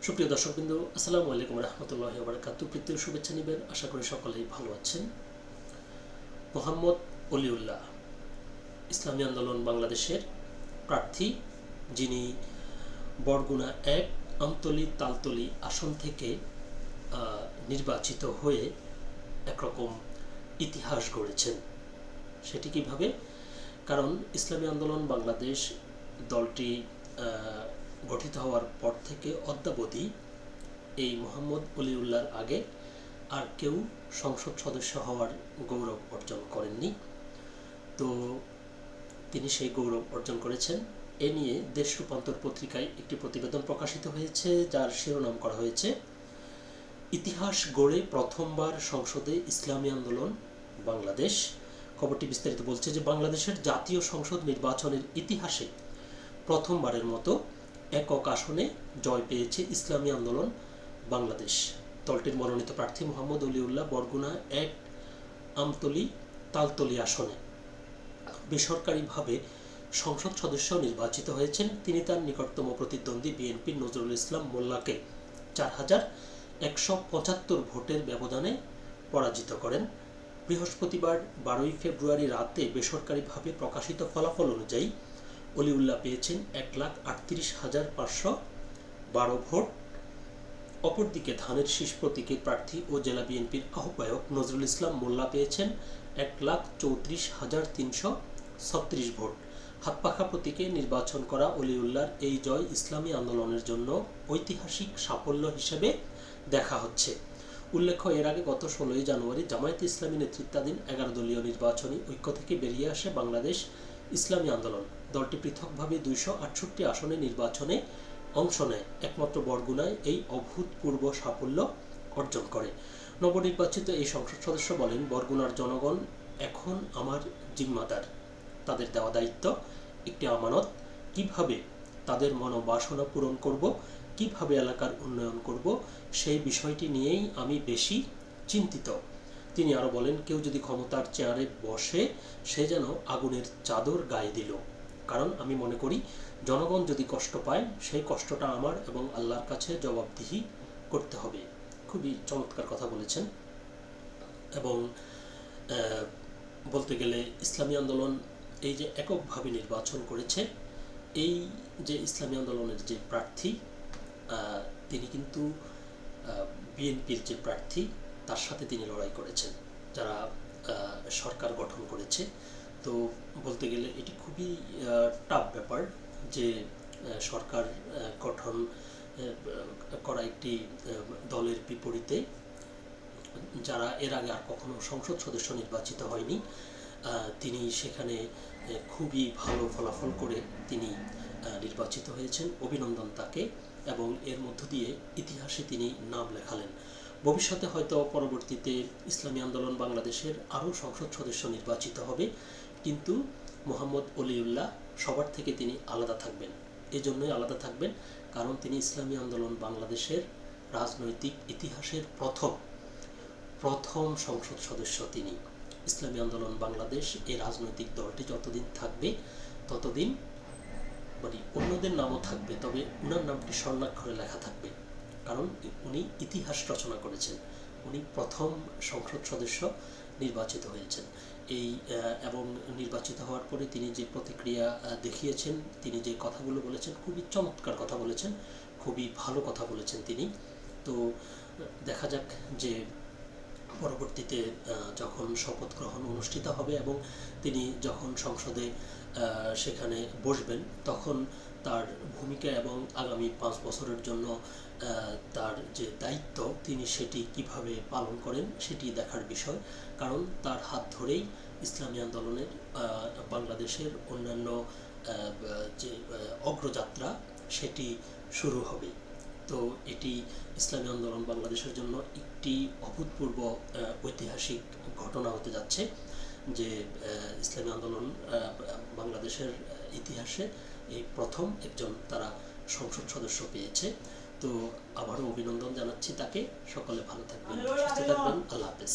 সুপ্রিয় দর্শকবৃন্দ, আসসালামু আলাইকুম রহমতুল্লাহি ওয়া বারাকাতুহু। প্রীতীয় শুভেচ্ছা নেবেন, আশা করি সকলেই ভালো আছেন। মোহাম্মদ অলিউল্লাহ ইসলামী আন্দোলন বাংলাদেশের প্রার্থী, যিনি বরগুনা ১ আমতলী তালতলী আসন থেকে নির্বাচিত হয়ে একরকম ইতিহাস গড়েছেন। সেটি কিভাবে? কারণ ইসলামী আন্দোলন বাংলাদেশ দলটি গঠিত হওয়ার পর থেকে অদ্যাবধি এই মোহাম্মদ অলিউল্লাহর আগে আর কেউ সংসদ সদস্য হওয়ার গৌরব অর্জন করেননি। তো তিনি সেই গৌরব অর্জন করেছেন। এ নিয়ে দেশ রূপান্তর পত্রিকায় একটি প্রতিবেদন প্রকাশিত হয়েছে, যার শিরোনাম করা হয়েছে ইতিহাস গড়ে প্রথমবার সংসদে ইসলামী আন্দোলন বাংলাদেশ। খবরটি বিস্তারিত বলছে যে বাংলাদেশের জাতীয় সংসদ নির্বাচনের ইতিহাসে প্রথমবারের মতো একক আসনে জয় পেয়েছে ইসলামী আন্দোলন বাংলাদেশ। দলটির মনোনীত প্রার্থী মোহাম্মদ অলিউল্লাহ বরগুনা ১ আমতলী তালতলী আসনে বেসরকারিভাবে সংসদ সদস্য নির্বাচিত হয়েছেন। তিনি তার নিকটতম প্রতিদ্বন্দ্বী বিএনপির নজরুল ইসলাম মোল্লাকে ৪,১৭৫ ভোটের ব্যবধানে পরাজিত করেন। বৃহস্পতিবার ১২ ফেব্রুয়ারি রাতে বেসরকারিভাবে প্রকাশিত ফলাফল অনুযায়ী অলিউল্লাহ পেয়েছেন ১,৩৮,৫১২ ভোট। অপরদিকে ধানের শীষ প্রতীকের প্রার্থী ও জেলা বিএনপির আহ্বায়ক নজরুল ইসলাম মোল্লা পেয়েছেন ১,৩৪,৩৩৬ ভোট। হাতপাখা প্রতীকে নির্বাচন করা অলিউল্লাহর এই জয় ইসলামী আন্দোলনের জন্য ঐতিহাসিক সাফল্য হিসেবে দেখা হচ্ছে। উল্লেখ্য, এর আগে গত ১৬ জানুয়ারি জামায়াতে ইসলামী নেতৃত্বাধীন ১১ দলীয় নির্বাচনী ঐক্য থেকে বেরিয়ে আসে বাংলাদেশ ইসলামী আন্দোলন। দলটি পৃথকভাবে ২৬৮ আসনে নির্বাচনে অংশ নেয়। একমাত্র বরগুনায় এই অভূতপূর্ব সাফল্য অর্জন করে। নবনির্বাচিত এই সংসদ সদস্য বলেন, বরগুনার জনগণ এখন আমার জিম্মাদার। তাদের দেওয়া দায়িত্ব একটি আমানত। কিভাবে তাদের মনোবাসনা পূরণ করব, কিভাবে এলাকার উন্নয়ন করব, সেই বিষয়টি নিয়েই আমি বেশি চিন্তিত। তিনি আরও বলেন, কেউ যদি ক্ষমতার চেয়ারে বসে সে যেন আগুনের চাদর গায়ে দিল। কারণ আমি মনে করি জনগণ যদি কষ্ট পায় সেই কষ্টটা আমার এবং আল্লাহর কাছে জবাবদিহি করতে হবে। খুবই চমৎকার কথা বলেছেন। এবং বলতে গেলে ইসলামী আন্দোলন এই যে এককভাবে নির্বাচন করেছে, এই যে ইসলামী আন্দোলনের যে প্রার্থী তিনি কিন্তু বিএনপির যে প্রার্থী তার সাথে তিনি লড়াই করেছেন, যারা সরকার গঠন করেছে। তো বলতে গেলে এটি খুবই টাফ ব্যাপার যে সরকার গঠন করা একটি দলের বিপরীতে যারা এর আগে আর কখনো সংসদ সদস্য নির্বাচিত হয়নি, তিনি সেখানে খুবই ভালো ফলাফল করে তিনি নির্বাচিত হয়েছেন। অভিনন্দন তাকে, এবং এর মধ্য দিয়ে ইতিহাসে তিনি নাম লেখালেন। ভবিষ্যতে হয়তো পরবর্তীতে ইসলামী আন্দোলন বাংলাদেশের আরও সংসদ সদস্য নির্বাচিত হবে, কিন্তু মোহাম্মদ অলিউল্লাহ সবার থেকে তিনি আলাদা থাকবেন। এজন্যই আলাদা থাকবেন কারণ তিনি ইসলামী আন্দোলন বাংলাদেশের রাজনৈতিক ইতিহাসের প্রথম সংসদ সদস্য। তিনি ইসলামী আন্দোলন বাংলাদেশ এই রাজনৈতিক দলটি যতদিন থাকবে ততদিন মানে অন্যদের নামও থাকবে, তবে ওনার নামটি স্বর্ণাক্ষরে লেখা থাকবে, কারণ উনি ইতিহাস রচনা করেছেন। উনি প্রথম সংসদ সদস্য নির্বাচিত হয়েছেন এই এবং নির্বাচিত হওয়ার পরে তিনি যে প্রতিক্রিয়া দেখিয়েছেন, তিনি যে কথাগুলো বলেছেন, খুবই চমৎকার কথা বলেছেন, খুবই ভালো কথা বলেছেন তিনি। তো দেখা যাক যে পরবর্তীতে যখন শপথ গ্রহণ অনুষ্ঠিত হবে এবং তিনি যখন সংসদে সেখানে বসবেন, তখন তার ভূমিকা এবং আগামী ৫ বছরের জন্য তার যে দায়িত্ব তিনি সেটি কিভাবে পালন করেন সেটি দেখার বিষয়। কারণ তার হাত ধরেই ইসলামী আন্দোলনের বাংলাদেশের অন্যান্য যে অগ্রযাত্রা সেটি শুরু হবে। তো এটি ইসলামী আন্দোলন বাংলাদেশের জন্য একটি অভূতপূর্ব ঐতিহাসিক ঘটনা হতে যাচ্ছে, যে ইসলামী আন্দোলন বাংলাদেশের ইতিহাসে এই প্রথম একজন তারা সংসদ সদস্য পেয়েছে। তো আবারও অভিনন্দন জানাচ্ছি তাকে। সকলে ভালো থাকবেন, সুস্থ থাকবেন। আল্লাহ হাফেজ।